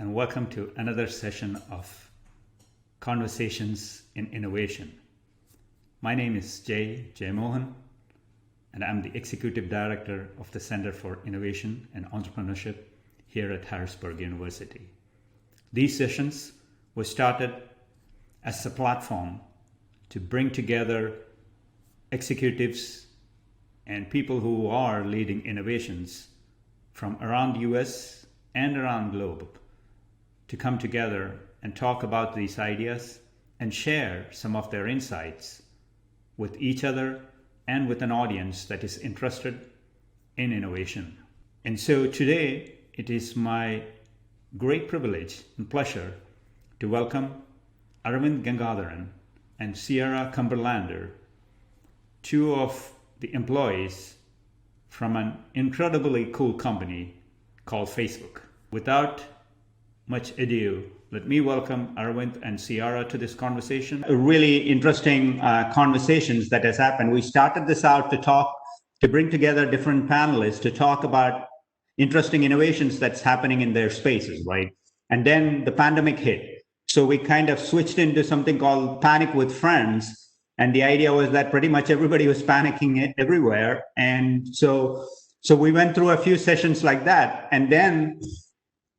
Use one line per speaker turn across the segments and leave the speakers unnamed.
and welcome to another session of Conversations in Innovation. My name is Jay Mohan, and I'm the Executive Director of the Center for Innovation and Entrepreneurship here at Harrisburg University. These sessions were started as a platform to bring together executives and people who are leading innovations from around the US and around the globe to come together and talk about these ideas and share some of their insights with each other and with an audience that is interested in innovation. And so today, it is my great privilege and pleasure to welcome Aravind Gangadharan and Sierra Cumberlander, two of the employees from an incredibly cool company called Facebook. Without much ado, let me welcome Aravind and Sierra to this conversation. A really interesting conversations that has happened. We started this out to bring together different panelists to talk about interesting innovations that's happening in their spaces, right? And then the pandemic hit. So we kind of switched into something called Panic with Friends. And the idea was that pretty much everybody was panicking everywhere. And so we went through a few sessions like that. And then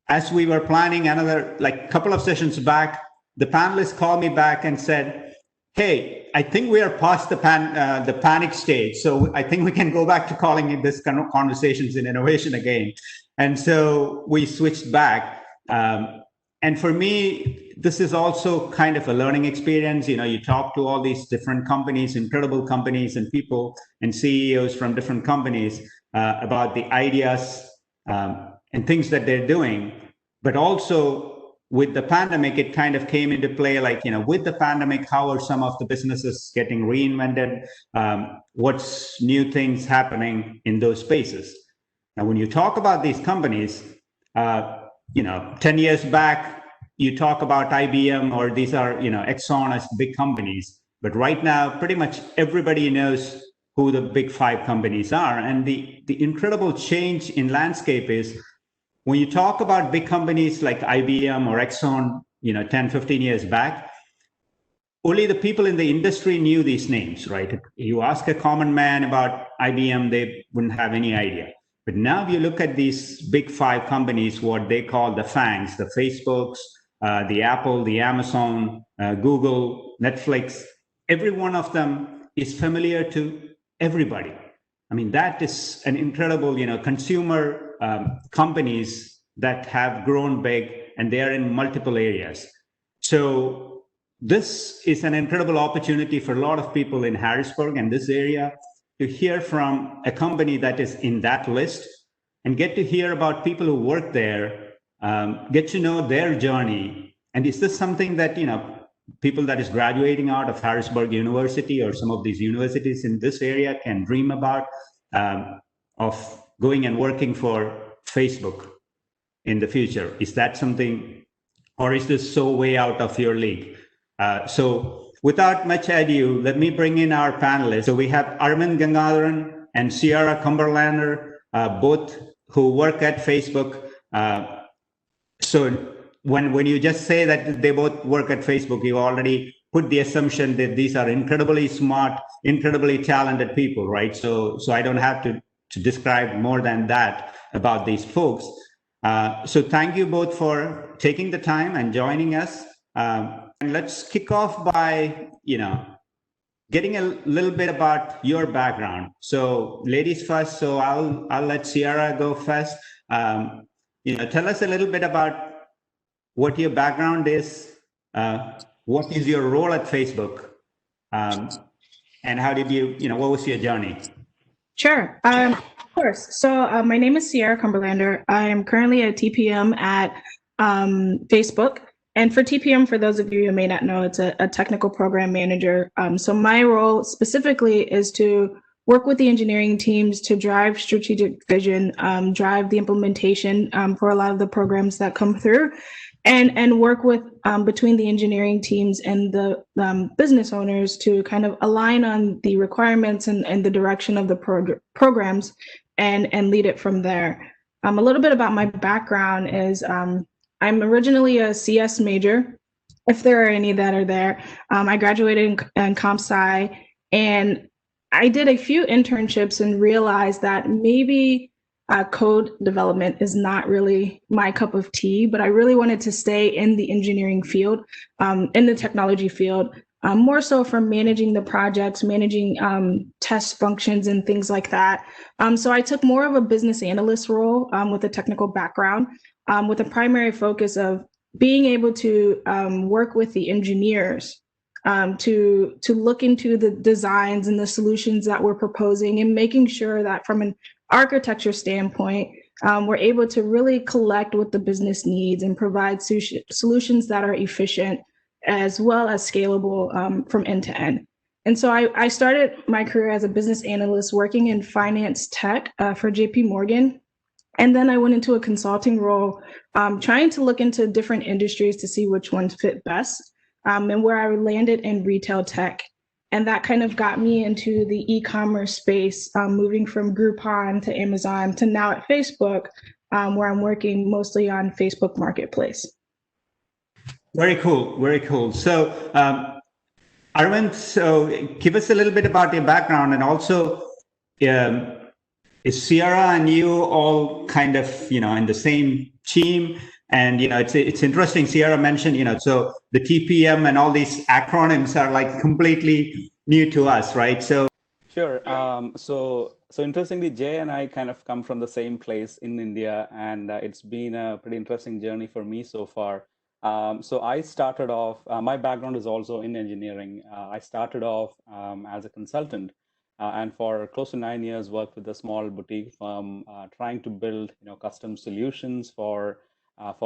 as we were planning another, like couple of sessions back, the panelists called me back and said, hey, I think we are past the panic stage. So I think we can go back to calling it this kind of Conversations in Innovation again. And so we switched back. And for me, this is also kind of a learning experience. You know, you talk to all these different companies, incredible companies and people and CEOs from different companies about the ideas and things that they're doing. But also with the pandemic, it kind of came into play, like, you know, with the pandemic, how are some of the businesses getting reinvented? What's new things happening in those spaces? Now, when you talk about these companies, 10 years back, you talk about IBM or these are, Exxon as big companies. But right now, pretty much everybody knows who the big five companies are. And the incredible change in landscape is when you talk about big companies like IBM or Exxon, 10, 15 years back, only the people in the industry knew these names, right? You ask a common man about IBM, they wouldn't have any idea. But now if you look at these big five companies, what they call the FANGs, the Facebooks, the Apple, the Amazon, Google, Netflix, every one of them is familiar to everybody. I mean, that is an incredible, consumer companies that have grown big and they are in multiple areas. So this is an incredible opportunity for a lot of people in Harrisburg and this area to hear from a company that is in that list and get to hear about people who work there, get to know their journey. And is this something that, people that is graduating out of Harrisburg University or some of these universities in this area can dream about, of going and working for Facebook in the future? Is that something, or is this so way out of your league? So without much ado, let me bring in our panelists. So we have Aravind Gangadharan and Sierra Cumberlander, both who work at Facebook. So when you just say that they both work at Facebook, you already put the assumption that these are incredibly smart, incredibly talented people, right? So I don't have to describe more than that about these folks. So thank you both for taking the time and joining us. And let's kick off by, getting a little bit about your background. So ladies first, so I'll let Sierra go first. Tell us a little bit about what your background is, what is your role at Facebook, and how did you, what was your journey?
Sure, of course. So my name is Sierra Cumberlander. I am currently a TPM at Facebook. And for TPM, for those of you who may not know, it's a technical program manager. So my role specifically is to work with the engineering teams to drive strategic vision, drive the implementation for a lot of the programs that come through, and work with between the engineering teams and the business owners to kind of align on the requirements and the direction of the programs and lead it from there. A little bit about my background is I'm originally a CS major, if there are any that are there. I graduated in comp sci, and I did a few internships and realized that maybe code development is not really my cup of tea, but I really wanted to stay in the engineering field, in the technology field, more so from managing the projects, managing test functions and things like that. So I took more of a business analyst role with a technical background, with a primary focus of being able to work with the engineers to look into the designs and the solutions that we're proposing, and making sure that from an architecture standpoint, we're able to really collect what the business needs and provide solutions that are efficient as well as scalable from end to end. And so I started my career as a business analyst working in finance tech for JP Morgan. And then I went into a consulting role, trying to look into different industries to see which ones fit best, and where I landed in retail tech. And that kind of got me into the e-commerce space, moving from Groupon to Amazon to now at Facebook, where I'm working mostly on Facebook Marketplace.
Very cool. Very cool. So, Arvind, so give us a little bit about your background, and also, is Sierra and you all kind of, in the same team? And, it's interesting. Sierra mentioned, so the TPM and all these acronyms are like completely new to us, right? So,
Sure. So interestingly, Jay and I kind of come from the same place in India, and it's been a pretty interesting journey for me so far. So I started off, my background is also in engineering. I started off as a consultant, and for close to 9 years worked with a small boutique firm, trying to build, custom solutions for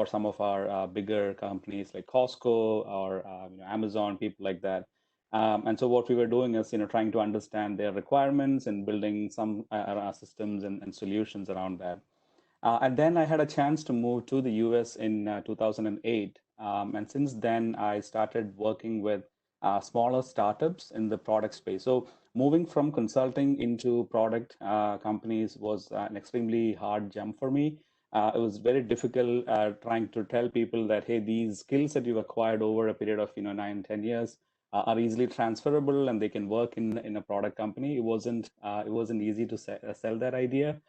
some of our bigger companies like Costco or Amazon, people like that. And so what we were doing is, trying to understand their requirements and building some systems and solutions around that. And then I had a chance to move to the US in 2008. And since then, I started working with smaller startups in the product space. So moving from consulting into product companies was an extremely hard jump for me. It was very difficult trying to tell people that, hey, these skills that you've acquired over a period of 9, 10 years are easily transferable and they can work in a product company. It wasn't easy to sell that idea.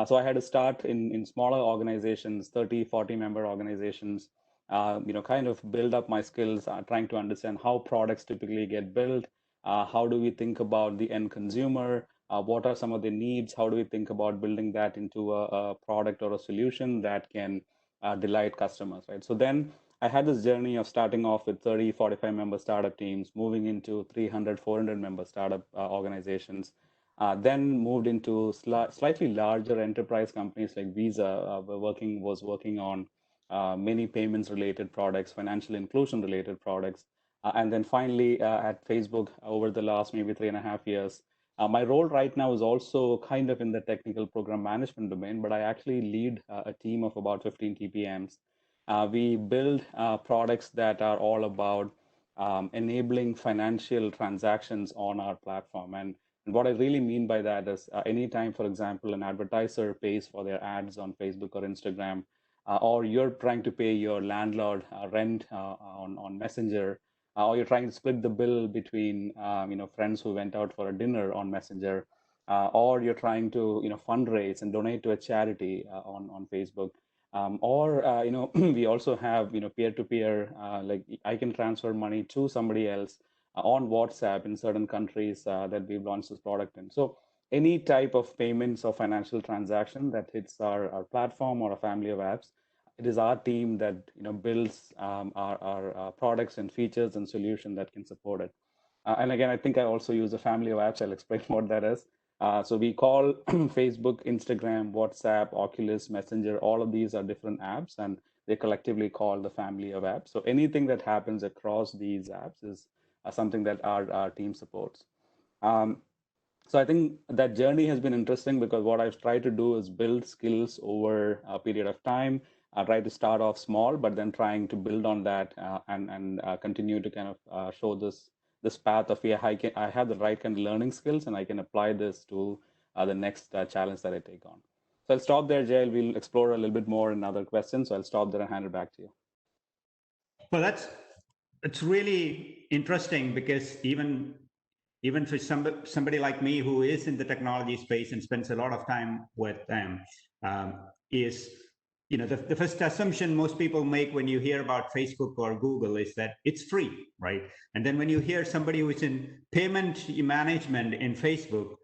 So I had to start in smaller organizations, 30, 40 member organizations, kind of build up my skills, trying to understand how products typically get built. How do we think about the end consumer? What are some of the needs? How do we think about building that into a product or a solution that can delight customers, right? So then I had this journey of starting off with 30, 45 member startup teams, moving into 300, 400 member startup organizations, then moved into slightly larger enterprise companies like Visa. Was working on many payments related products, financial inclusion related products. And then finally at Facebook over the last maybe 3.5 years. My role right now is also kind of in the technical program management domain, but I actually lead a team of about 15 TPMs. We build products that are all about enabling financial transactions on our platform. And what I really mean by that is anytime, for example, an advertiser pays for their ads on Facebook or Instagram, or you're trying to pay your landlord rent on Messenger, or you're trying to split the bill between friends who went out for a dinner on Messenger, or you're trying to fundraise and donate to a charity on Facebook. Or we also have peer-to-peer, like I can transfer money to somebody else on WhatsApp in certain countries that we've launched this product in. So any type of payments or financial transaction that hits our platform or a family of apps, it is our team that builds our products and features and solution that can support it. And again, I think I also use a family of apps. I'll explain what that is. So we call Facebook, Instagram, WhatsApp, Oculus, Messenger, all of these are different apps and they collectively call the family of apps. So anything that happens across these apps is something that our team supports. So I think that journey has been interesting because what I've tried to do is build skills over a period of time. I try to start off small, but then trying to build on that and continue to kind of show this path of, yeah, I have the right kind of learning skills and I can apply this to the next challenge that I take on. So I'll stop there, Jay. We'll explore a little bit more in other questions. So I'll stop there and hand it back to you.
Well, it's really interesting because even for somebody like me who is in the technology space and spends a lot of time with them, is the first assumption most people make when you hear about Facebook or Google is that it's free, right? And then when you hear somebody who's in payment management in Facebook,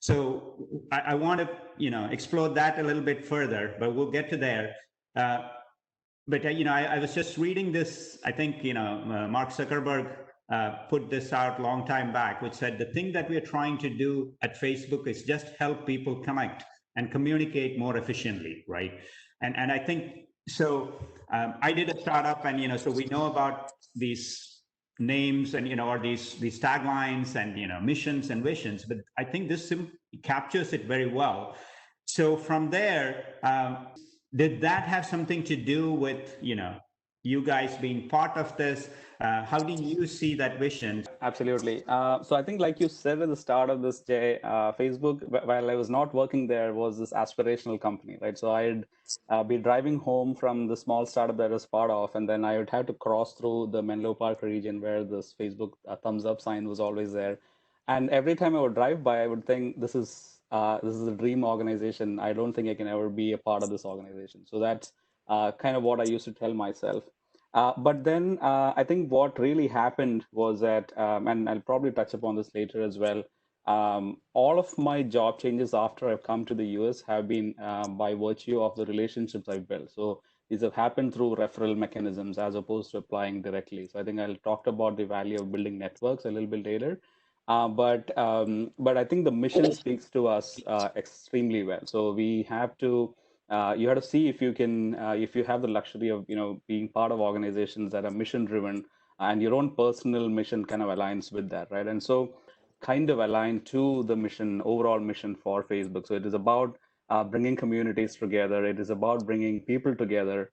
so I want to explore that a little bit further, but we'll get to there. But I was just reading this. I think Mark Zuckerberg put this out a long time back, which said the thing that we're trying to do at Facebook is just help people connect and communicate more efficiently, right? And I think so. I did a startup, and so we know about these names and or these taglines and missions and visions, but I think this captures it very well. So from there, did that have something to do with you guys being part of this? How do you see that vision?
Absolutely. So I think, like you said at the start of this, Jay, Facebook, while I was not working there, was this aspirational company, right? So I'd be driving home from the small startup that I was part of, and then I would have to cross through the Menlo Park region where this Facebook thumbs up sign was always there. And every time I would drive by, I would think, this is a dream organization. I don't think I can ever be a part of this organization. So that's kind of what I used to tell myself. But then I think what really happened was that, and I'll probably touch upon this later as well, all of my job changes after I've come to the US have been by virtue of the relationships I've built. So these have happened through referral mechanisms as opposed to applying directly. So I think I'll talk about the value of building networks a little bit later. But I think the mission speaks to us extremely well. So we have to you have to see if you can if you have the luxury of being part of organizations that are mission driven and your own personal mission kind of aligns with that, right? And so kind of aligned to the mission, overall mission for Facebook. So it is about bringing communities together. It is about bringing people together.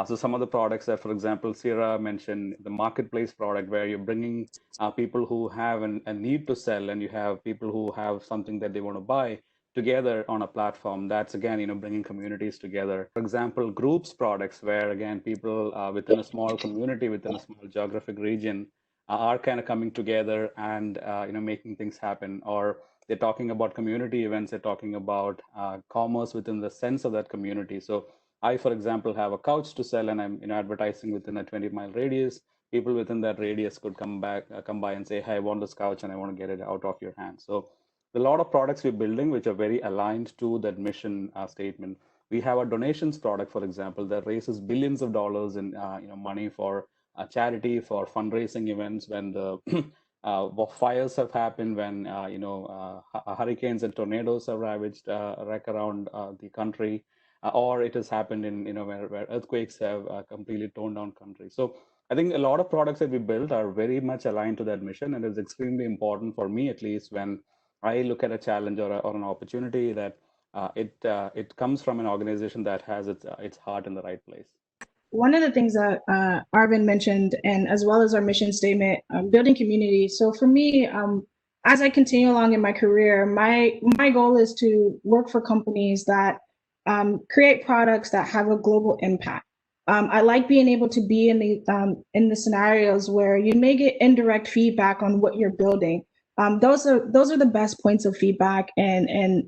So some of the products that, for example, Sierra mentioned, the marketplace product, where you're bringing people who have a need to sell, and you have people who have something that they want to buy together on a platform. That's again, bringing communities together. For example, groups products, where again, people within a small community, within a small geographic region, are kind of coming together and making things happen. Or they're talking about community events. They're talking about commerce within the sense of that community. So I, for example, have a couch to sell, and I'm advertising within a 20-mile radius. People within that radius could come by and say, hey, I want this couch and I want to get it out of your hands. So a lot of products we're building which are very aligned to that mission statement. We have a donations product, for example, that raises billions of dollars in money for charity, for fundraising events when the fires have happened, when hurricanes and tornadoes have ravaged wreck around the country, or it has happened in where earthquakes have completely torn down country. So I think a lot of products that we build are very much aligned to that mission, and it's extremely important for me, at least, when I look at a challenge or an opportunity, that it comes from an organization that has its heart in the right place.
One of the things that Arvind mentioned, and as well as our mission statement, building community. So for me, as I continue along in my career, my goal is to work for companies that create products that have a global impact. I like being able to be in the scenarios where you may get indirect feedback on what you're building. Those are the best points of feedback and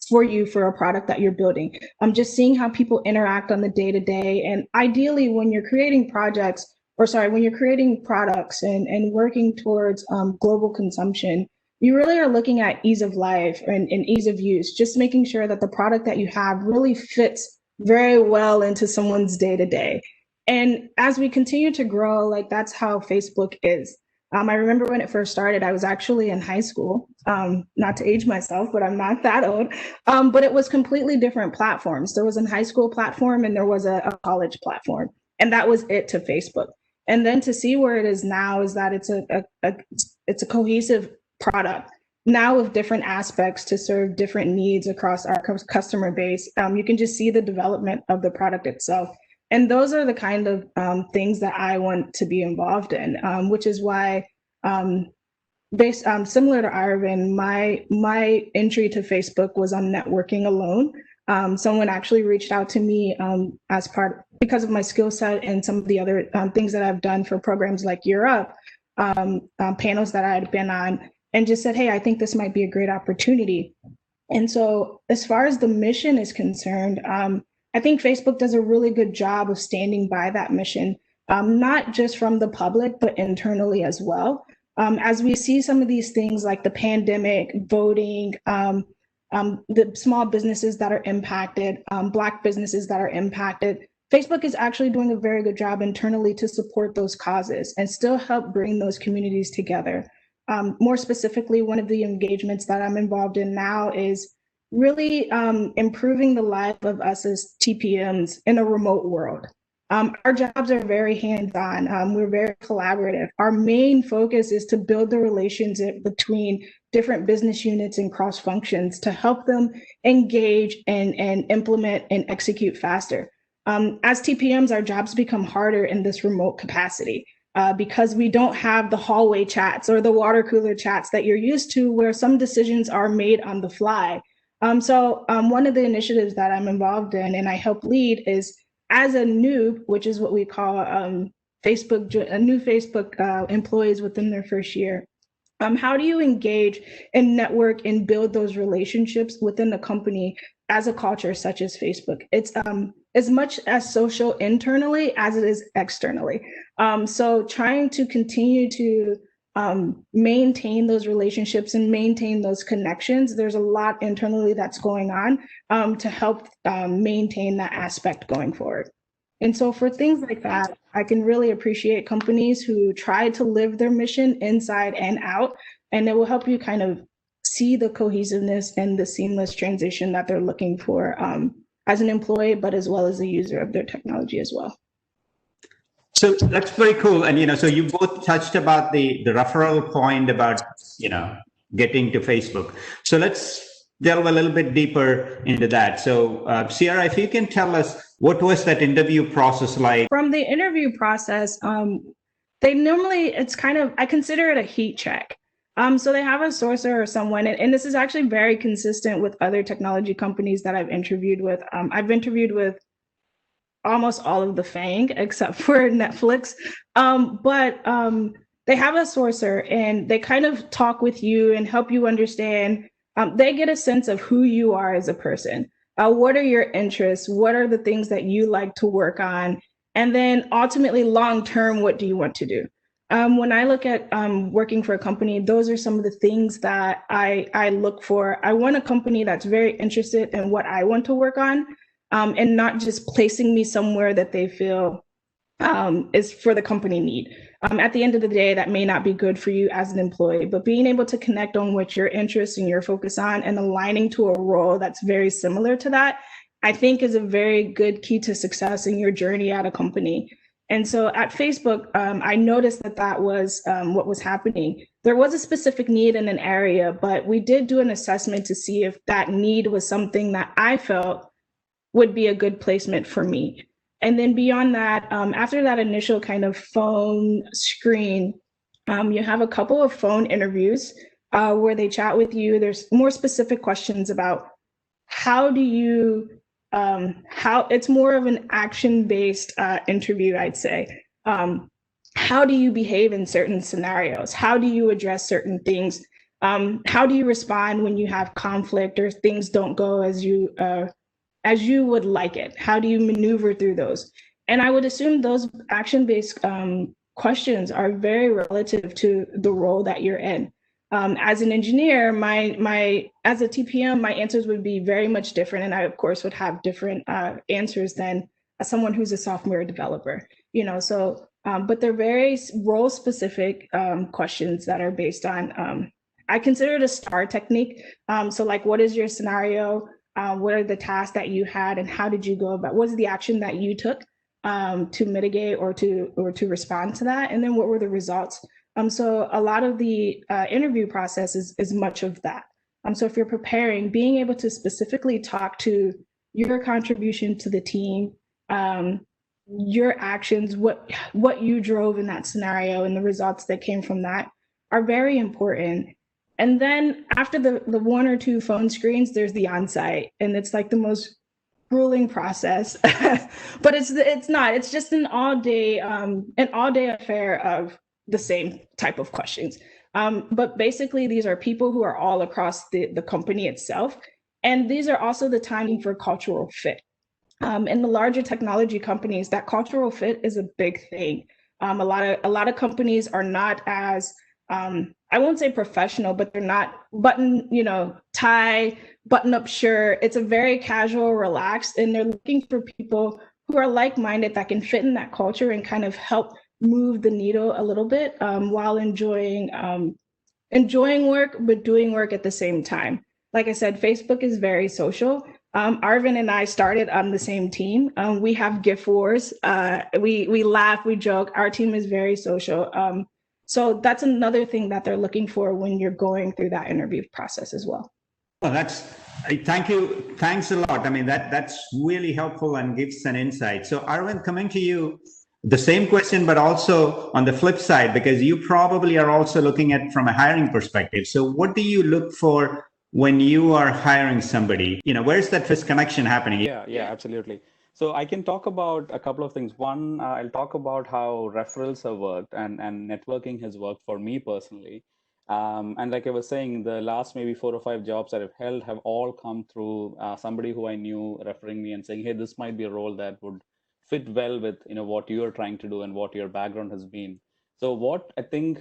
for you for a product that you're building. Just seeing how people interact on the day-to-day, and ideally when you're creating products and working towards global consumption, you really are looking at ease of life and ease of use, just making sure that the product that you have really fits very well into someone's day-to-day. And as we continue to grow, like that's how Facebook is. I remember when it first started, I was actually in high school, not to age myself, but I'm not that old. But it was completely different platforms. There was a high school platform and there was a college platform, and that was it to Facebook. And then to see where it is now is that it's a cohesive product now with different aspects to serve different needs across our customer base. You can just see the development of the product itself. And those are the kind of things that I want to be involved in, which is why, similar to Arvind, my entry to Facebook was on networking alone. Someone actually reached out to me as part because of my skill set and some of the other things that I've done for programs like Europe, panels that I had been on, and just said, hey, I think this might be a great opportunity. And so as far as the mission is concerned, I think Facebook does a really good job of standing by that mission, not just from the public, but internally as well. As we see some of these things like the pandemic, voting, the small businesses that are impacted, Black businesses that are impacted, Facebook is actually doing a very good job internally to support those causes and still help bring those communities together. More specifically, one of the engagements that I'm involved in now is really improving the life of us as TPMs in a remote world. Our jobs are very hands-on. We're very collaborative. Our main focus is to build the relationship between different business units and cross functions to help them engage and implement and execute faster. As TPMs, our jobs become harder in this remote capacity. Because we don't have the hallway chats or the water cooler chats that you're used to, where some decisions are made on the fly. So one of the initiatives that I'm involved in and I help lead is as a noob, which is what we call Facebook, a new Facebook employees within their first year. How do you engage and network and build those relationships within the company as a culture such as Facebook? It's as much as social internally as it is externally. So trying to continue to maintain those relationships and maintain those connections. There's a lot internally that's going on to help maintain that aspect going forward. And so for things like that, I can really appreciate companies who try to live their mission inside and out, and it will help you kind of see the cohesiveness and the seamless transition that they're looking for as an employee, but as well as a user of their technology as well.
So that's very cool. And, so you both touched about the referral point about, getting to Facebook. So let's delve a little bit deeper into that. So Sierra, if you can tell us, what was that interview process like?
From the interview process, they normally, I consider it a heat check. So they have a sourcer or someone, and this is actually very consistent with other technology companies that I've interviewed with. I've interviewed with almost all of the FANG except for Netflix. But they have a sourcer and they kind of talk with you and help you understand. They get a sense of who you are as a person. What are your interests? What are the things that you like to work on? And then ultimately, long term, what do you want to do? When I look at working for a company, those are some of the things that I look for. I want a company that's very interested in what I want to work on, and not just placing me somewhere that they feel is for the company need. At the end of the day, that may not be good for you as an employee, but being able to connect on what your interests and your focus on and aligning to a role that's very similar to that, I think is a very good key to success in your journey at a company. And so at Facebook, I noticed that was what was happening. There was a specific need in an area, but we did do an assessment to see if that need was something that I felt would be a good placement for me. And then beyond that, after that initial kind of phone screen, you have a couple of phone interviews where they chat with you. There's more specific questions about how do you, how it's more of an action-based interview, I'd say. How do you behave in certain scenarios? How do you address certain things? How do you respond when you have conflict or things don't go as you would like it? How do you maneuver through those? And I would assume those action-based questions are very relative to the role that you're in. As an engineer, as a TPM, my answers would be very much different, and I of course would have different answers than someone who's a software developer. But they're very role-specific questions that are based on. I consider it a STAR technique. So, like, what is your scenario? What are the tasks that you had, and how did you go about? What was the action that you took to mitigate or to respond to that? And then what were the results? So a lot of the interview process is much of that. So if you're preparing, being able to specifically talk to your contribution to the team, your actions, what you drove in that scenario, and the results that came from that are very important. And then after the one or two phone screens, there's the on-site, and it's like the most grueling process. But it's not. It's just an all day affair of the same type of questions. But basically, these are people who are all across the company itself, and these are also the timing for cultural fit. In the larger technology companies, that cultural fit is a big thing. A lot of companies are not as I won't say professional, but they're not tie, button up shirt. It's a very casual, relaxed, and they're looking for people who are like-minded that can fit in that culture and kind of help move the needle a little bit while enjoying work, but doing work at the same time. Like I said, Facebook is very social. Arvin and I started on the same team. We have GIF wars. We laugh, we joke. Our team is very social. So that's another thing that they're looking for when you're going through that interview process as well.
Well, thank you. Thanks a lot. I mean, that's really helpful and gives an insight. So Arvind, coming to you, the same question, but also on the flip side, because you probably are also looking at from a hiring perspective. So what do you look for when you are hiring somebody? Where's that first connection happening?
Yeah, absolutely. So I can talk about a couple of things. One, I'll talk about how referrals have worked and networking has worked for me personally. And like I was saying, the last maybe 4 or 5 jobs that I've held have all come through somebody who I knew referring me and saying, hey, this might be a role that would fit well with what you're trying to do and what your background has been. So what I think,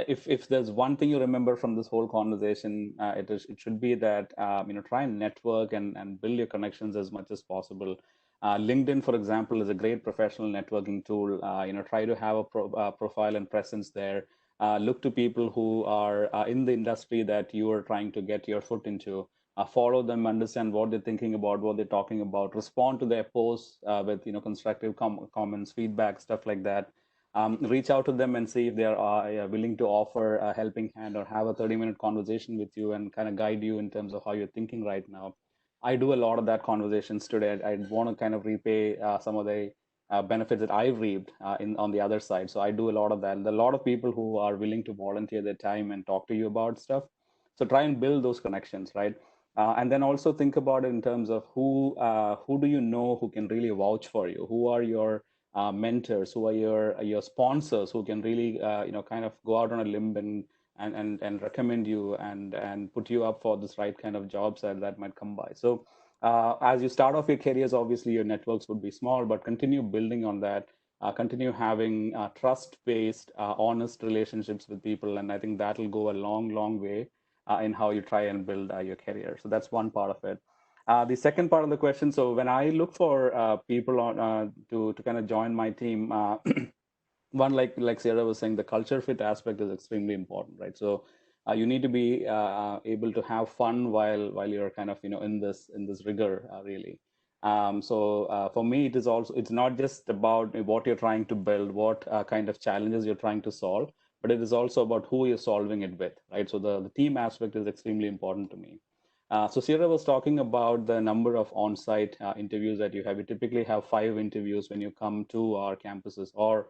if there's one thing you remember from this whole conversation, it should be that try and network and build your connections as much as possible. LinkedIn, for example, is a great professional networking tool. Try to have a profile and presence there. Look to people who are in the industry that you are trying to get your foot into. Follow them, understand what they're thinking about, what they're talking about. Respond to their posts with constructive comments, feedback, stuff like that. Reach out to them and see if they are willing to offer a helping hand or have a 30-minute conversation with you and kind of guide you in terms of how you're thinking right now. I do a lot of that conversations today. I want to kind of repay some of the benefits that I've reaped on the other side. So I do a lot of that. And a lot of people who are willing to volunteer their time and talk to you about stuff. So try and build those connections, right? And then also think about it in terms of who do you know who can really vouch for you? Who are your mentors? Who are your sponsors who can really kind of go out on a limb and recommend you and put you up for this right kind of jobs that might come by. So as you start off your careers, obviously your networks would be small, but continue building on that. Continue having trust-based, honest relationships with people, and I think that will go a long, long way in how you try and build your career. So that's one part of it. The second part of the question. So when I look for people to kind of join my team, one like Sierra was saying, the culture fit aspect is extremely important, right? So you need to be able to have fun while you're kind of in this rigor really. So for me, it's not just about what you're trying to build, what kind of challenges you're trying to solve, but it is also about who you're solving it with, right? So the team aspect is extremely important to me. So Sierra was talking about the number of on-site interviews that you have. We typically have 5 interviews when you come to our campuses, or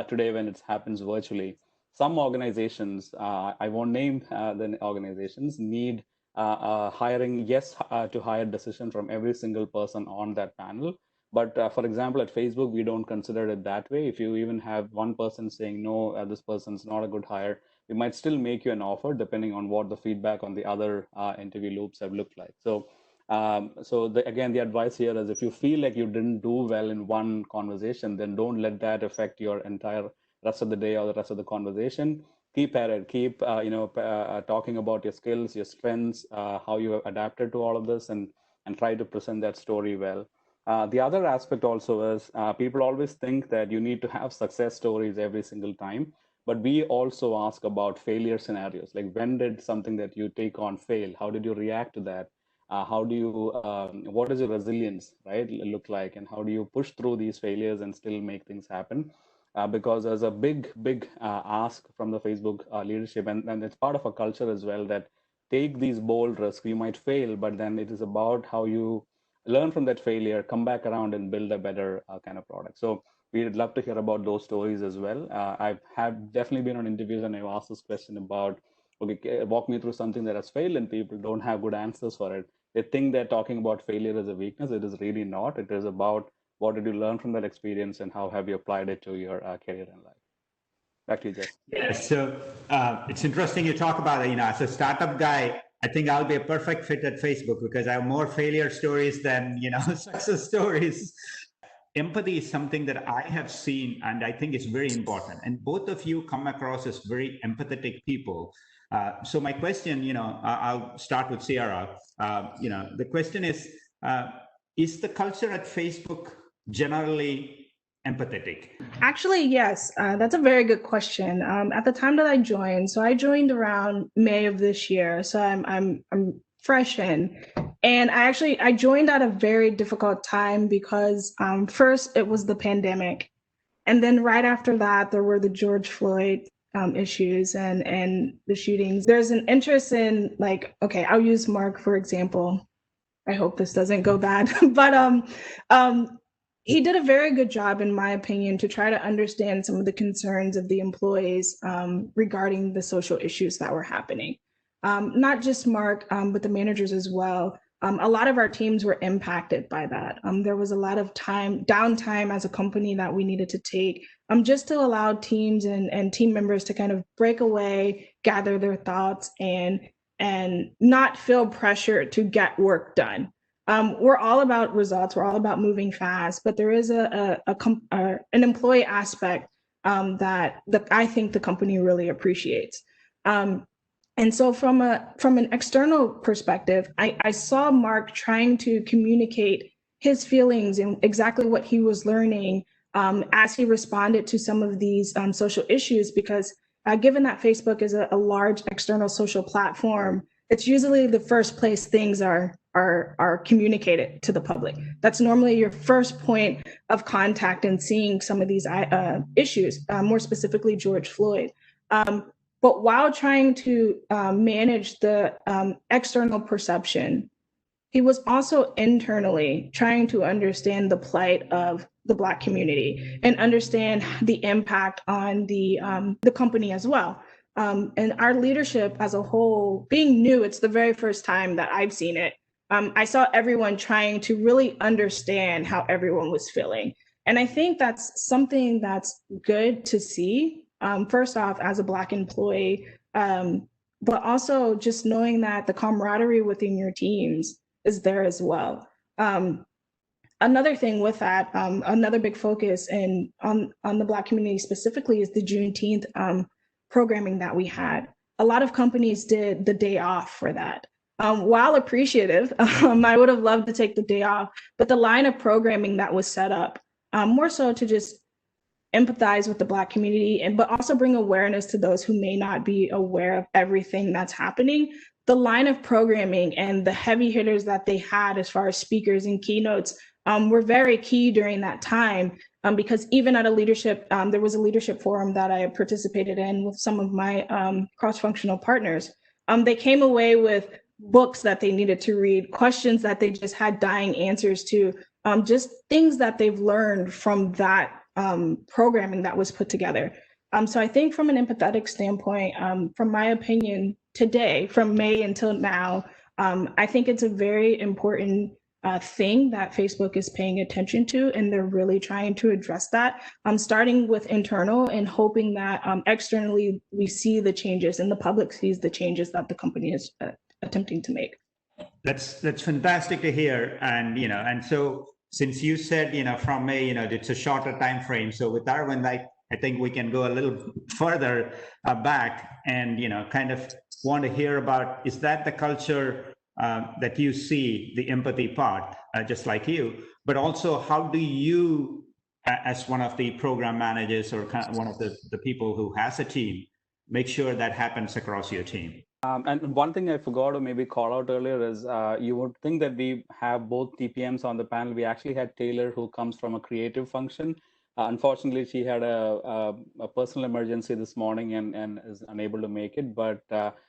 today when it happens virtually. Some organizations, I won't name the organizations, need hiring yes to hire decision from every single person on that panel. But for example, at Facebook, we don't consider it that way. If you even have one person saying, no, this person's not a good hire, we might still make you an offer depending on what the feedback on the other interview loops have looked like. So, again, the advice here is if you feel like you didn't do well in one conversation, then don't let that affect your entire rest of the day or the rest of the conversation. Keep at it. Keep talking about your skills, your strengths, how you have adapted to all of this, and try to present that story well. The other aspect also is people always think that you need to have success stories every single time. But we also ask about failure scenarios, like when did something that you take on fail? How did you react to that? How do you, what does your resilience, right, look like? And how do you push through these failures and still make things happen? Because there's a big ask from the Facebook leadership, and it's part of a culture as well, that take these bold risks. You might fail, but then it is about how you learn from that failure, come back around and build a better kind of product. So we'd love to hear about those stories as well. I've definitely been on interviews and I've asked this question about okay, walk me through something that has failed, and people don't have good answers for it. They think they're talking about failure as a weakness. It is really not. It is about what did you learn from that experience and how have you applied it to your career and life. Back to you, Jay.
Yeah, so it's interesting you talk about it. As a startup guy, I think I'll be a perfect fit at Facebook because I have more failure stories than success stories. Empathy is something that I have seen, and I think it's very important. And both of you come across as very empathetic people. So my question, I'll start with Sierra. The question is the culture at Facebook generally empathetic?
Actually, yes, that's a very good question. At the time that I joined, so I joined around May of this year, so I'm fresh in, and I joined at a very difficult time because first it was the pandemic, and then right after that there were the George Floyd issues and the shootings. There's an interest in okay, I'll use Mark for example. I hope this doesn't go bad, but he did a very good job, in my opinion, to try to understand some of the concerns of the employees regarding the social issues that were happening. Not just Mark, but the managers as well. A lot of our teams were impacted by that. There was a lot of downtime as a company that we needed to take just to allow teams and team members to kind of break away, gather their thoughts, and not feel pressure to get work done. We're all about results. We're all about moving fast, but there is an employee aspect that I think the company really appreciates. And so from an external perspective, I saw Mark trying to communicate his feelings and exactly what he was learning as he responded to some of these social issues, because given that Facebook is a large external social platform, it's usually the first place things are communicated to the public. That's normally your first point of contact in seeing some of these issues, more specifically George Floyd. But while trying to manage the external perception, he was also internally trying to understand the plight of the Black community and understand the impact on the company as well. And our leadership as a whole, being new, it's the very first time that I've seen it. I saw everyone trying to really understand how everyone was feeling. And I think that's something that's good to see, first off, as a Black employee, but also just knowing that the camaraderie within your teams is there as well. Another thing with that, another big focus on the Black community specifically is the Juneteenth programming that we had. A lot of companies did the day off for that. While appreciative, I would have loved to take the day off, but the line of programming that was set up, more so to just empathize with the Black community, but also bring awareness to those who may not be aware of everything that's happening. The line of programming and the heavy hitters that they had as far as speakers and keynotes were very key during that time, because even at a leadership, there was a leadership forum that I participated in with some of my cross-functional partners. They came away with books that they needed to read, questions that they just had dying answers to, just things that they've learned from that programming that was put together. So I think from an empathetic standpoint, from my opinion today, from May until now, I think it's a very important thing that Facebook is paying attention to, and they're really trying to address that, starting with internal and hoping that externally we see the changes and the public sees the changes that the company is attempting to make.
That's fantastic to hear. And so since you said, from May, it's a shorter time frame. So with Arvind, I think we can go a little further back and, kind of want to hear about, is that the culture that you see, the empathy part, just like you, but also how do you, as one of the program managers or kind of one of the people who has a team, make sure that happens across your team?
And one thing I forgot to maybe call out earlier is you would think that we have both TPMs on the panel. We actually had Taylor, who comes from a creative function. Unfortunately, she had a personal emergency this morning and is unable to make it. But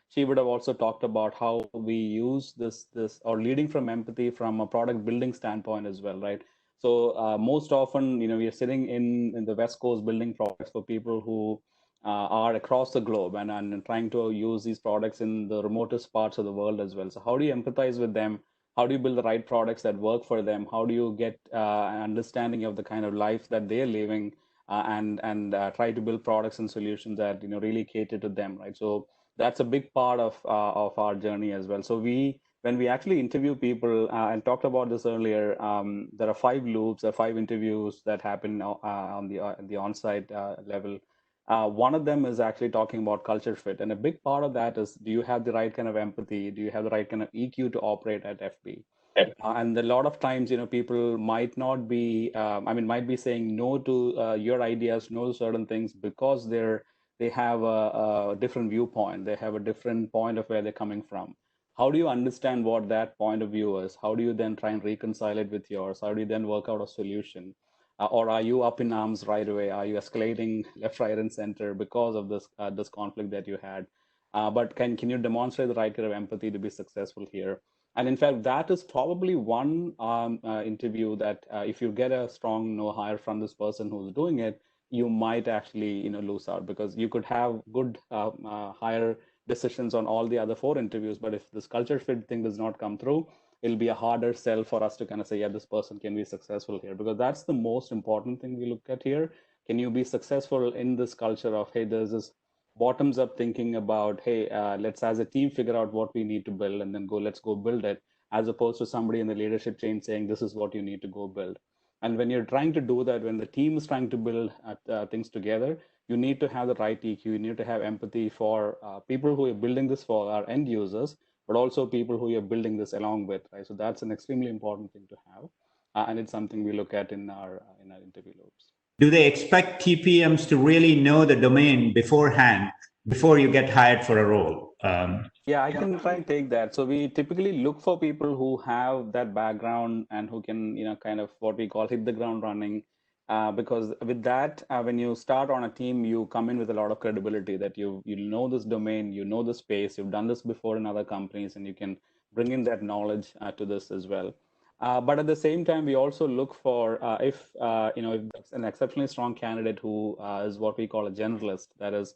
she would have also talked about how we use this or leading from empathy from a product building standpoint as well, right? So most often, we are sitting in the West Coast building products for people who are across the globe and trying to use these products in the remotest parts of the world as well. So how do you empathize with them? How do you build the right products that work for them? How do you get an understanding of the kind of life that they're living, and try to build products and solutions that really cater to them, right? So that's a big part of our journey as well. So when we actually interview people, and talked about this earlier, there are 5 loops, there are 5 interviews that happen on the on-site level. One of them is actually talking about culture fit, and a big part of that is, do you have the right kind of empathy? Do you have the right kind of EQ to operate at FB? And a lot of times, people might not be, might be saying no to your ideas, no to certain things because they have a different viewpoint. They have a different point of where they're coming from. How do you understand what that point of view is? How do you then try and reconcile it with yours? How do you then work out a solution? Or are you up in arms right away? Are you escalating left, right, and center because of this conflict that you had? But can you demonstrate the right kind of empathy to be successful here? And in fact, that is probably one interview that if you get a strong no hire from this person who's doing it, you might actually lose out, because you could have good hire decisions on all the other 4 interviews, but if this culture fit thing does not come through, it'll be a harder sell for us to kind of say, yeah, this person can be successful here, because that's the most important thing we look at here. Can you be successful in this culture of, hey, there's this bottoms up thinking about, hey, let's as a team figure out what we need to build and then let's go build it, as opposed to somebody in the leadership chain saying, this is what you need to go build. And when you're trying to do that, when the team is trying to build things together, you need to have the right EQ. You need to have empathy for people who are building this for, our end users, but also people who you're building this along with, right? So that's an extremely important thing to have, and it's something we look at in our interview loops.
Do they expect TPMs to really know the domain beforehand before you get hired for a role?
Yeah, I can try and take that. So we typically look for people who have that background and who can, kind of what we call hit the ground running. Because with that, when you start on a team, you come in with a lot of credibility that you know this domain, you know the space, you've done this before in other companies, and you can bring in that knowledge to this as well. But at the same time, we also look for if it's an exceptionally strong candidate who is what we call a generalist. That is,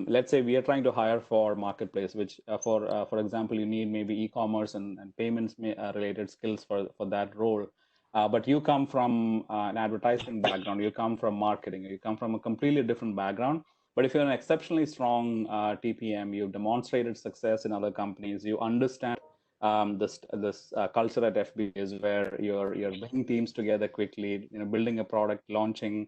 let's say we are trying to hire for marketplace, which for example, you need maybe e-commerce and payments related skills for that role. But you come from an advertising background, you come from marketing, you come from a completely different background. But if you're an exceptionally strong TPM, you've demonstrated success in other companies, you understand this culture at FB is where you're bringing teams together quickly, building a product, launching,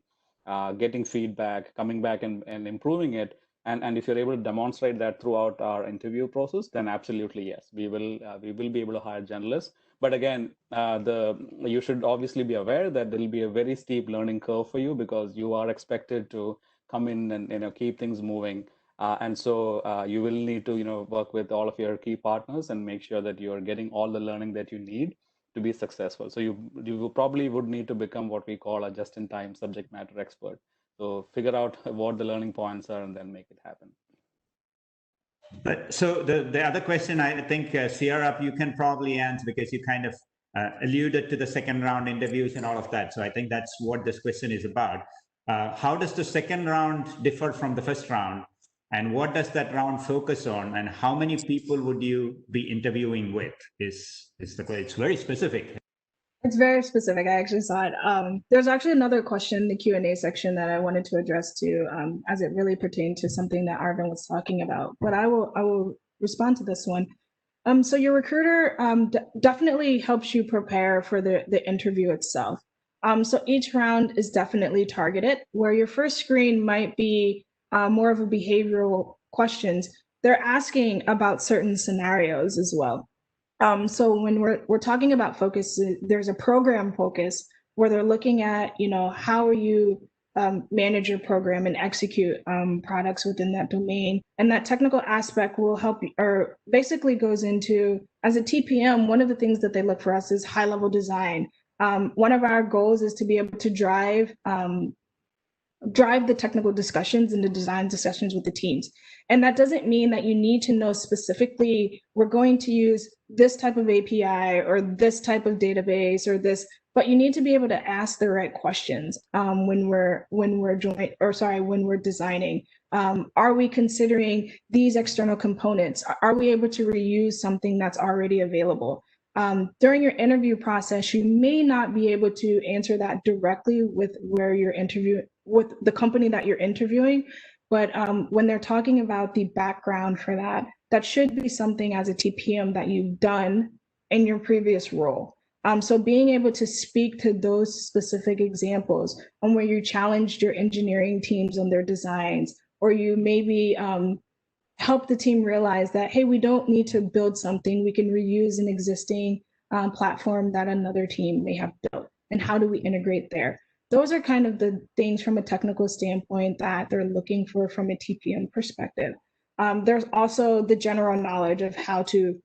getting feedback, coming back and improving it. And if you're able to demonstrate that throughout our interview process, then absolutely yes, we will be able to hire generalists. But again, you should obviously be aware that there will be a very steep learning curve for you, because you are expected to come in and keep things moving. And so you will need to work with all of your key partners and make sure that you are getting all the learning that you need to be successful. So you probably would need to become what we call a just-in-time subject matter expert. So figure out what the learning points are and then make it happen.
But so the other question, I think, Sierra, you can probably answer, because you kind of alluded to the second round interviews and all of that. So I think that's what this question is about. How does the second round differ from the first round? And what does that round focus on? And how many people would you be interviewing with? Is the question? It's very specific.
It's very specific. I actually saw it. There's actually another question in the Q&A section that I wanted to address too, as it really pertained to something that Arvind was talking about. But I will respond to this one. So your recruiter definitely helps you prepare for the interview itself. So each round is definitely targeted, where your first screen might be more of a behavioral questions. They're asking about certain scenarios as well. So when we're talking about focus, there's a program focus where they're looking at, how you manage your program and execute products within that domain. And that technical aspect will help you, or basically goes into, as a TPM, one of the things that they look for us is high level design. One of our goals is to be able to drive the technical discussions and the design discussions with the teams. And that doesn't mean that you need to know specifically, we're going to use this type of API or this type of database or this but you need to be able to ask the right questions when we're designing. Are we considering these external components? Are we able to reuse something that's already available? During your interview process, you may not be able to answer that directly with with the company that you're interviewing, but when they're talking about the background for that, that should be something as a TPM that you've done in your previous role. So being able to speak to those specific examples on where you challenged your engineering teams on their designs, or you maybe help the team realize that, hey, we don't need to build something, we can reuse an existing platform that another team may have built, and how do we integrate there? Those are kind of the things from a technical standpoint that they're looking for from a TPM perspective. There's also the general knowledge of how to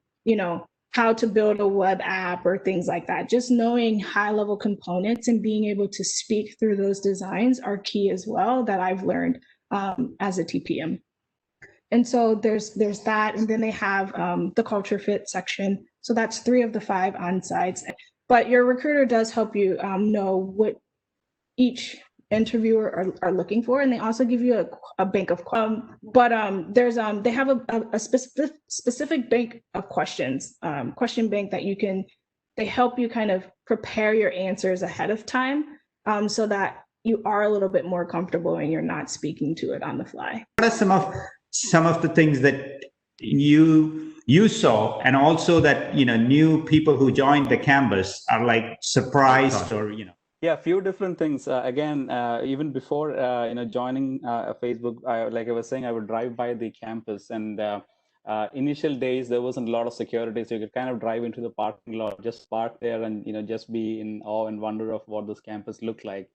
build a web app or things like that. Just knowing high level components and being able to speak through those designs are key as well, that I've learned as a TPM. And so there's that, and then they have the culture fit section. So that's 3 of the 5 on-sites. But your recruiter does help you know what each interviewer are looking for, and they also give you a bank of they have a specific bank of questions, question bank that they help you kind of prepare your answers ahead of time, so that you are a little bit more comfortable and you're not speaking to it on the fly.
What are some of the things that you saw, and also that new people who joined the campus are like surprised, or
Yeah, a few different things. Again, even before joining Facebook, like I was saying, I would drive by the campus, and initial days there wasn't a lot of security, so you could kind of drive into the parking lot, just park there, and just be in awe and wonder of what this campus looked like.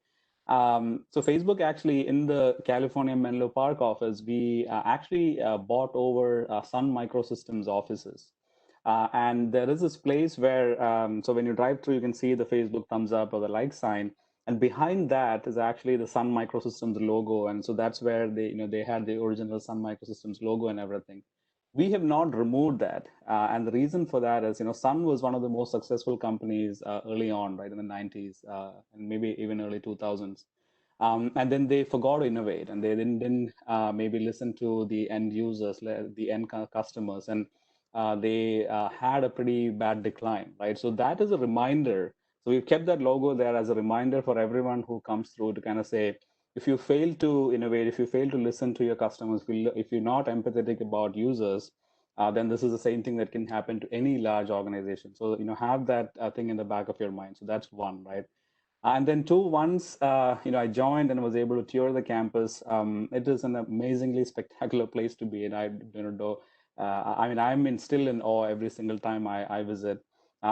So Facebook actually, in the California Menlo Park office, we actually bought over Sun Microsystems offices. And there is this place where, so when you drive through, you can see the Facebook thumbs up or the like sign. And behind that is actually the Sun Microsystems logo. And so that's where they had the original Sun Microsystems logo and everything. We have not removed that. And the reason for that is, Sun was one of the most successful companies early on, right, in the 90s, and maybe even early 2000s. And then they forgot to innovate, and they didn't maybe listen to the end users, the end customers, and they had a pretty bad decline, right? So that is a reminder. So we've kept that logo there as a reminder for everyone who comes through to kind of say, if you fail to innovate, if you fail to listen to your customers, if you're not empathetic about users, then this is the same thing that can happen to any large organization. So, have that thing in the back of your mind. So that's one, right? And then 2, once I joined and was able to tour the campus, it is an amazingly spectacular place to be. And I'm still in awe every single time I visit.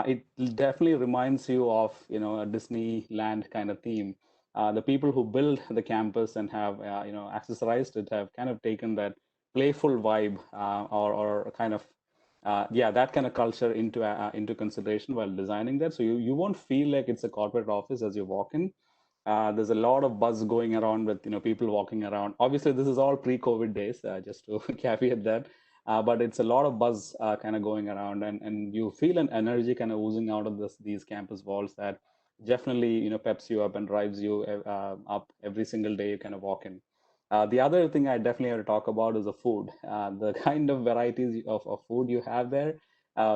It definitely reminds you of a Disneyland kind of theme. The people who built the campus and have accessorized it have kind of taken that playful vibe or kind of that kind of culture into consideration while designing that. So you won't feel like it's a corporate office as you walk in. There's a lot of buzz going around with people walking around. Obviously, this is all pre-COVID days, just to caveat that. But it's a lot of buzz kind of going around, and you feel an energy kind of oozing out of these campus walls that definitely peps you up and drives you up every single day you kind of walk in. The other thing I definitely have to talk about is the food. The kind of varieties of food you have there.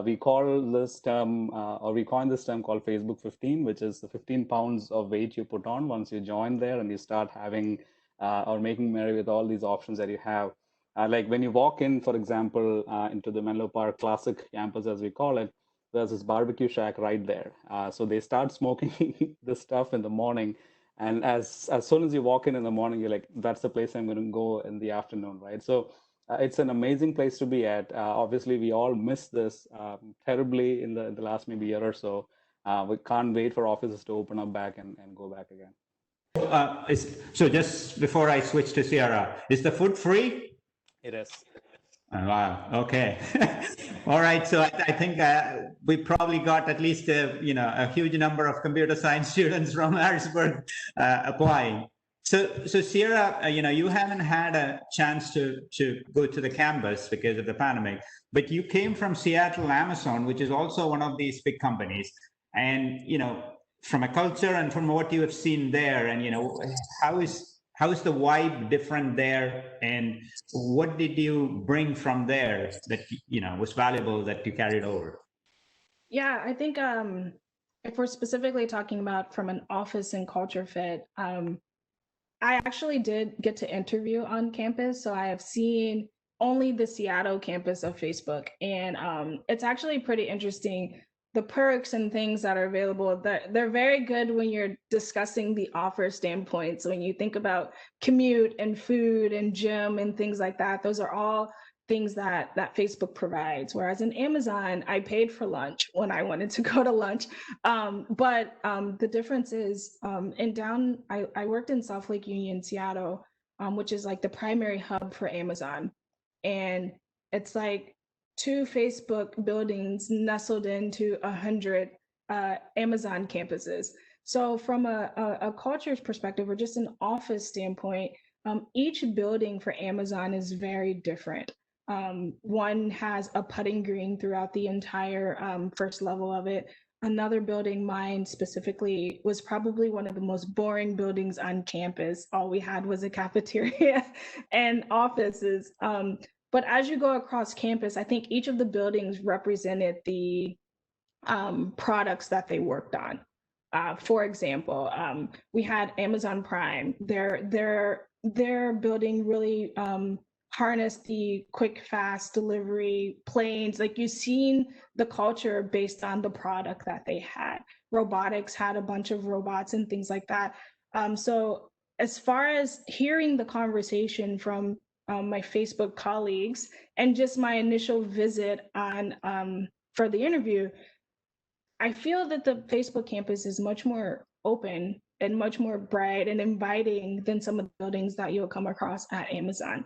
We call this term, or we coined this term called Facebook 15, which is the 15 pounds of weight you put on once you join there and you start having or making merry with all these options that you have. Like when you walk in, for example, into the Menlo Park Classic campus, as we call it, there's this barbecue shack right there. So they start smoking this stuff in the morning. And as soon as you walk in the morning, you're like, that's the place I'm going to go in the afternoon, right? So it's an amazing place to be at. Obviously, we all miss this terribly in the last maybe year or so. We can't wait for offices to open up back and go back again.
So just before I switch to Sierra, is the food free?
It is.
Oh, wow. Okay. All right. So I think we probably got at least a huge number of computer science students from Harrisburg applying. So Sierra, you haven't had a chance to go to the campus because of the pandemic, but you came from Seattle Amazon, which is also one of these big companies, and from a culture and from what you have seen there, and how is the vibe different there, and what did you bring from there that was valuable that you carried over?
Yeah, I think if we're specifically talking about from an office and culture fit, I actually did get to interview on campus. So I have seen only the Seattle campus of Facebook. And it's actually pretty interesting. The perks and things that are available, they're very good when you're discussing the offer standpoint. So when you think about commute and food and gym and things like that, those are all things that Facebook provides. Whereas in Amazon, I paid for lunch when I wanted to go to lunch. But the difference is I worked in South Lake Union, Seattle, which is like the primary hub for Amazon. And it's like two Facebook buildings nestled into 100 Amazon campuses. So from a culture's perspective or just an office standpoint, each building for Amazon is very different. One has a putting green throughout the entire first level of it. Another building, mine specifically, was probably one of the most boring buildings on campus. All we had was a cafeteria and offices. But as you go across campus, I think each of the buildings represented the products that they worked on. For example, we had Amazon Prime. Their building really harness the quick, fast delivery planes. Like you've seen the culture based on the product that they had. Robotics had a bunch of robots and things like that. So as far as hearing the conversation from my Facebook colleagues and just my initial visit on for the interview, I feel that the Facebook campus is much more open and much more bright and inviting than some of the buildings that you'll come across at Amazon.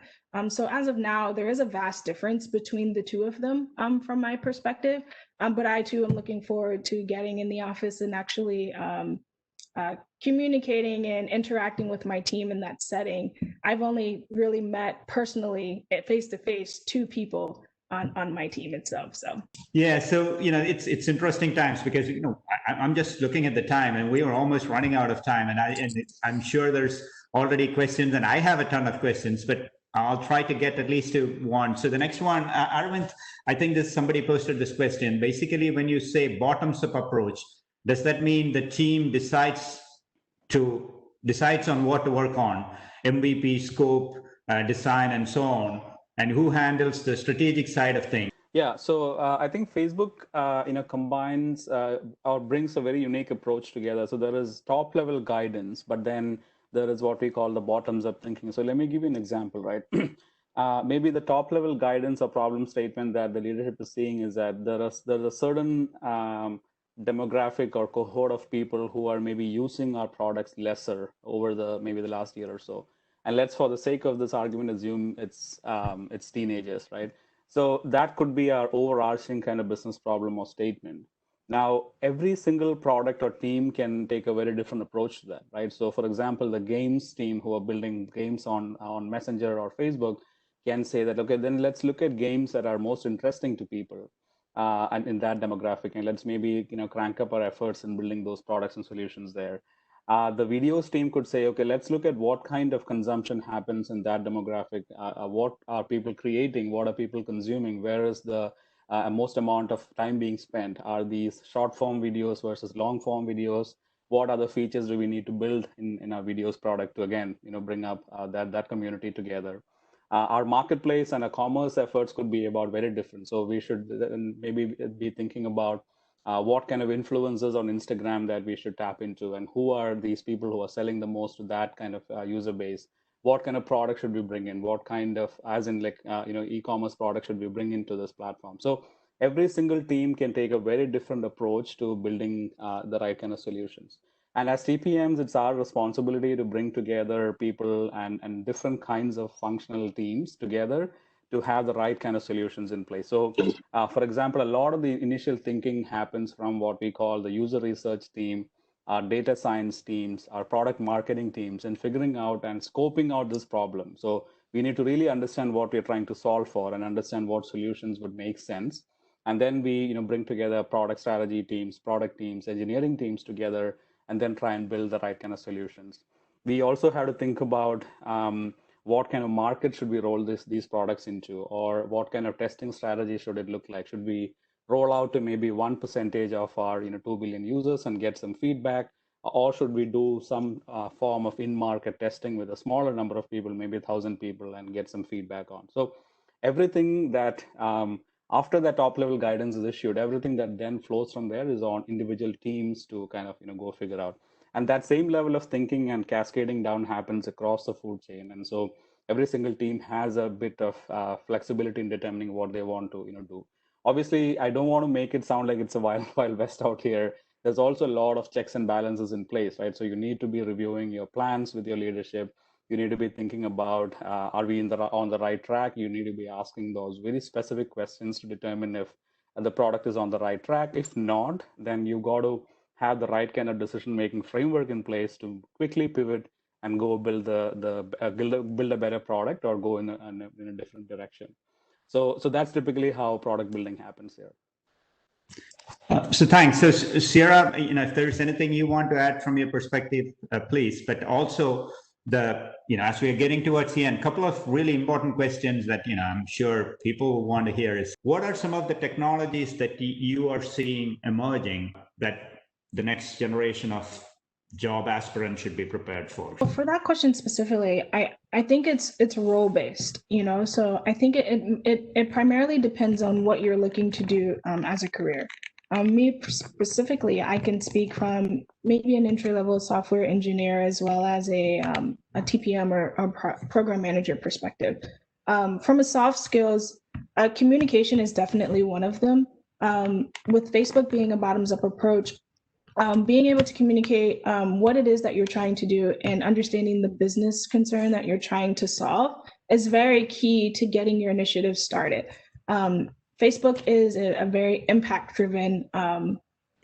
So as of now, there is a vast difference between the two of them from my perspective. But I too am looking forward to getting in the office and actually communicating and interacting with my team in that setting. I've only really met personally face to face two people on my team itself. So
yeah, so it's interesting times because I'm just looking at the time and we are almost running out of time, and I'm sure there's already questions and I have a ton of questions, but I'll try to get at least to one. So the next one, Arvind, I think somebody posted this question. Basically, when you say bottoms up approach, does that mean the team decides on what to work on, MVP, scope, design, and so on? And who handles the strategic side of things?
Yeah, so I think Facebook, combines or brings a very unique approach together. So there is top level guidance, but then there is what we call the bottoms up thinking. So let me give you an example, right? Maybe the top level guidance or problem statement that the leadership is seeing is that there's a certain demographic or cohort of people who are maybe using our products lesser over maybe the last year or so. And let's, for the sake of this argument, assume it's teenagers, right? So that could be our overarching kind of business problem or statement. Now, every single product or team can take a very different approach to that, right? So, for example, the games team who are building games on Messenger or Facebook can say that, okay, then let's look at games that are most interesting to people and in that demographic, and let's maybe crank up our efforts in building those products and solutions there. The videos team could say, okay, let's look at what kind of consumption happens in that demographic. What are people creating? What are people consuming? Where is the most amount of time being spent? Are these short form videos versus long form videos? What other features do we need to build in our videos product to, again, bring up that community together? Our marketplace and our commerce efforts could be about very different. So we should maybe be thinking about what kind of influencers on Instagram that we should tap into, and who are these people who are selling the most to that kind of user base? What kind of product should we bring in? What kind of, as in like, e-commerce product should we bring into this platform? So every single team can take a very different approach to building the right kind of solutions. And as TPMs, it's our responsibility to bring together people and different kinds of functional teams together to have the right kind of solutions in place. So, for example, a lot of the initial thinking happens from what we call the user research team, our data science teams, our product marketing teams, and figuring out and scoping out this problem. So we need to really understand what we're trying to solve for and understand what solutions would make sense. And then we bring together product strategy teams, product teams, engineering teams together, and then try and build the right kind of solutions. We also have to think about what kind of market should we roll these products into, or what kind of testing strategy should it look like? Should we roll out to maybe 1% of our 2 billion users and get some feedback, or should we do some form of in-market testing with a smaller number of people, maybe 1,000 people, and get some feedback on? So everything that after that top level guidance is issued, everything that then flows from there is on individual teams to kind of go figure out. And that same level of thinking and cascading down happens across the food chain. And so every single team has a bit of flexibility in determining what they want to do. Obviously, I don't want to make it sound like it's a wild west out here. There's also a lot of checks and balances in place, right? So you need to be reviewing your plans with your leadership. You need to be thinking about, are we on the right track? You need to be asking those very specific questions to determine if the product is on the right track. If not, then you got to have the right kind of decision-making framework in place to quickly pivot and go build build a better product, or go in a different direction. So that's typically how product building happens here.
So thanks. So Sierra, if there's anything you want to add from your perspective, please. But also as we are getting towards the end, a couple of really important questions that I'm sure people want to hear is, what are some of the technologies that you are seeing emerging that the next generation of job aspirants should be prepared for?
Well, for that question specifically, I think it's role based, so I think it primarily depends on what you're looking to do as a career. Me specifically, I can speak from maybe an entry-level software engineer as well as a TPM or program manager perspective. From a soft skills, communication is definitely one of them. With Facebook being a bottoms-up approach, being able to communicate what it is that you're trying to do and understanding the business concern that you're trying to solve is very key to getting your initiative started. Facebook is a very impact-driven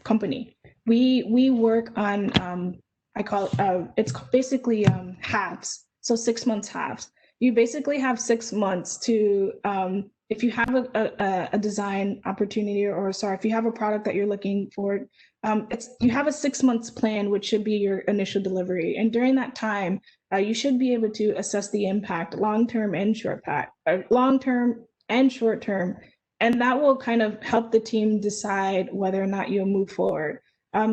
company. We work on, I call it, it's basically halves, so 6 months halves. You basically have 6 months to, if you have a design opportunity, if you have a product that you're looking for, you have a 6 months plan, which should be your initial delivery. And during that time, you should be able to assess the impact, long-term and long-term and short-term. And that will kind of help the team decide whether or not you'll move forward.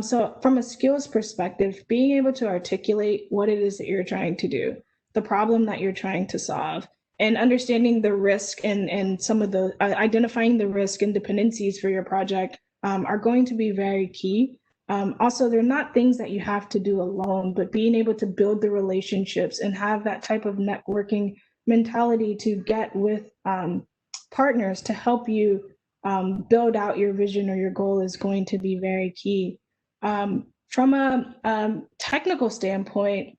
So from a skills perspective, being able to articulate what it is that you're trying to do, the problem that you're trying to solve, and understanding the risk and some of the identifying the risk and dependencies for your project are going to be very key. Also, they're not things that you have to do alone, but being able to build the relationships and have that type of networking mentality to get with partners to help you build out your vision or your goal is going to be very key. From a technical standpoint,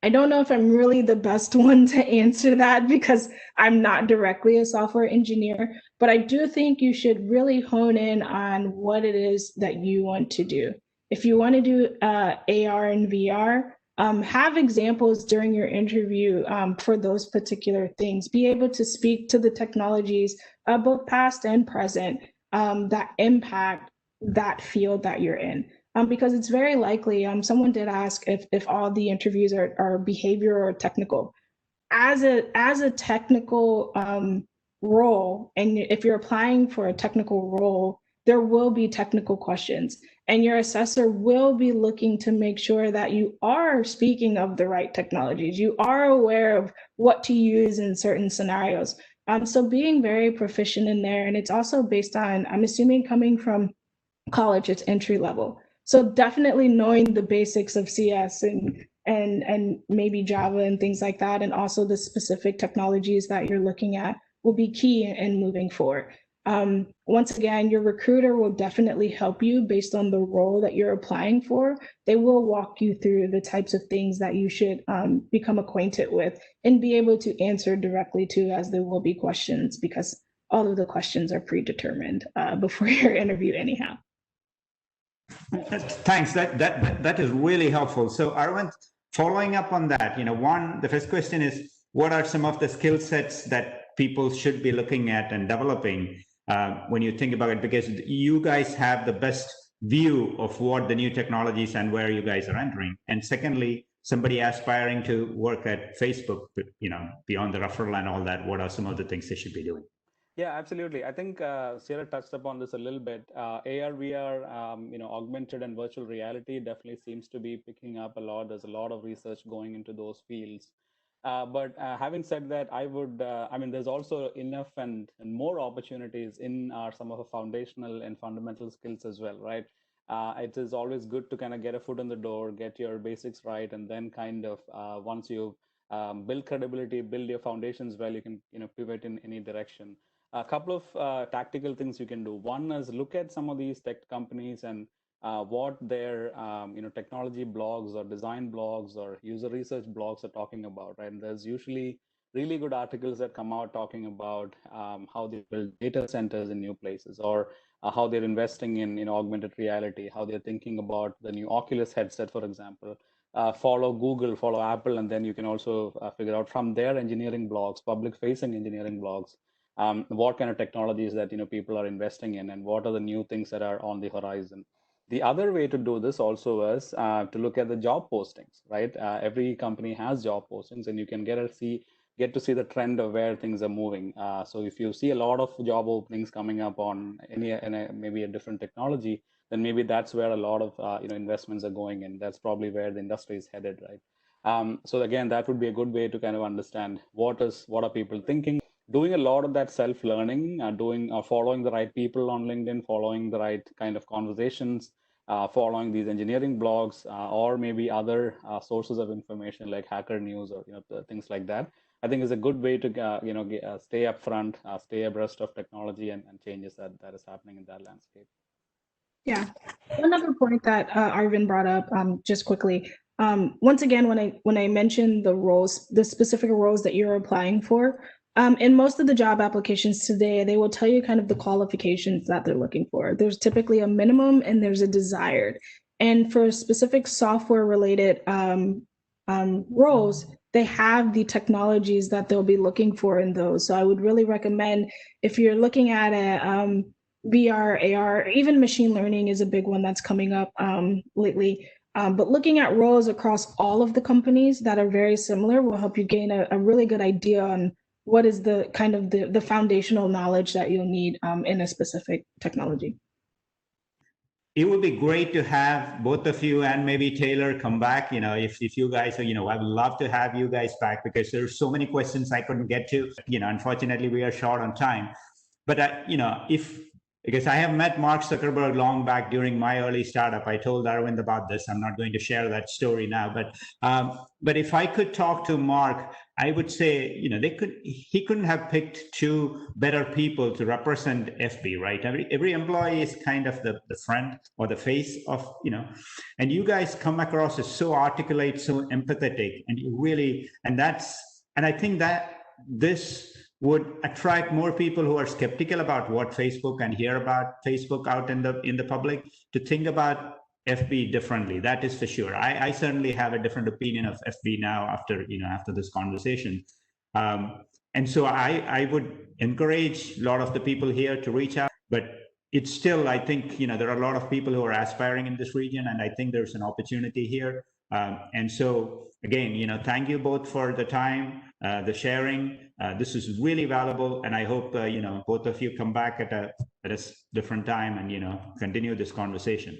I don't know if I'm really the best one to answer that because I'm not directly a software engineer, but I do think you should really hone in on what it is that you want to do. If you want to do AR and VR, have examples during your interview for those particular things. Be able to speak to the technologies, both past and present, that impact that field that you're in. Because it's very likely, someone did ask if all the interviews are behavior or technical. As a technical role, and if you're applying for a technical role, there will be technical questions. And your assessor will be looking to make sure that you are speaking of the right technologies. You are aware of what to use in certain scenarios. So being very proficient in there, and it's also based on, I'm assuming coming from college, it's entry level. So definitely knowing the basics of CS and maybe Java and things like that, and also the specific technologies that you're looking at will be key in moving forward. Once again, your recruiter will definitely help you based on the role that you're applying for. They will walk you through the types of things that you should become acquainted with and be able to answer directly to, as there will be questions, because all of the questions are predetermined before your interview anyhow.
Thanks. That is really helpful. So Arvind, following up on that, the first question is, what are some of the skill sets that people should be looking at and developing when you think about it, because you guys have the best view of what the new technologies and where you guys are entering. And secondly, somebody aspiring to work at Facebook, beyond the referral and all that, what are some of the things they should be doing?
Yeah, absolutely. I think Sierra touched upon this a little bit. AR, VR, augmented and virtual reality definitely seems to be picking up a lot. There's a lot of research going into those fields. But having said that, there's also enough and more opportunities in some of the foundational and fundamental skills as well, right? It is always good to kind of get a foot in the door, get your basics right, and then kind of once you build credibility, build your foundations well, you can pivot in any direction. A couple of tactical things you can do. One is look at some of these tech companies and what their technology blogs or design blogs or user research blogs are talking about, right? And there's usually really good articles that come out talking about how they build data centers in new places, or how they're investing in augmented reality, how they're thinking about the new Oculus headset, for example. Follow Google, follow Apple, and then you can also figure out from their engineering blogs, public-facing engineering blogs, what kind of technologies that people are investing in, and what are the new things that are on the horizon. The other way to do this also is to look at the job postings, right? Every company has job postings, and you can get to see the trend of where things are moving. So if you see a lot of job openings coming up on maybe a different technology, then maybe that's where a lot of investments are going in. That's probably where the industry is headed, right? So again, that would be a good way to kind of understand what are people thinking. Doing a lot of that self-learning, following the right people on LinkedIn, following the right kind of conversations, following these engineering blogs, or maybe other sources of information like Hacker News or things like that, I think is a good way to stay up front, stay abreast of technology and changes that is happening in that landscape.
Yeah, one other point that Arvind brought up, just quickly. Once again, when I mentioned the specific roles that you're applying for, in most of the job applications today, they will tell you kind of the qualifications that they're looking for. There's typically a minimum and there's a desired. And for specific software related roles, they have the technologies that they'll be looking for in those. So I would really recommend, if you're looking at a VR, AR, even machine learning is a big one that's coming up lately. But looking at roles across all of the companies that are very similar will help you gain a really good idea on what is the kind of the foundational knowledge that you'll need in a specific technology.
It would be great to have both of you and maybe Taylor come back. If you guys are, I would love to have you guys back, because there's so many questions I couldn't get to. Unfortunately, we are short on time. But because I have met Mark Zuckerberg long back during my early startup. I told Arvind about this. I'm not going to share that story now. But if I could talk to Mark, I would say, he couldn't have picked two better people to represent FB, right? Every employee is kind of the friend or the face of, and you guys come across as so articulate, so empathetic, and you really, and I think that this would attract more people who are skeptical about what Facebook and hear about Facebook out in the public to think about FB differently. That is for sure. I certainly have a different opinion of FB now after this conversation. And so I would encourage a lot of the people here to reach out, but it's still, I think, there are a lot of people who are aspiring in this region, and I think there's an opportunity here. And so again, thank you both for the time, the sharing. This is really valuable, and I hope both of you come back at a different time and continue this conversation.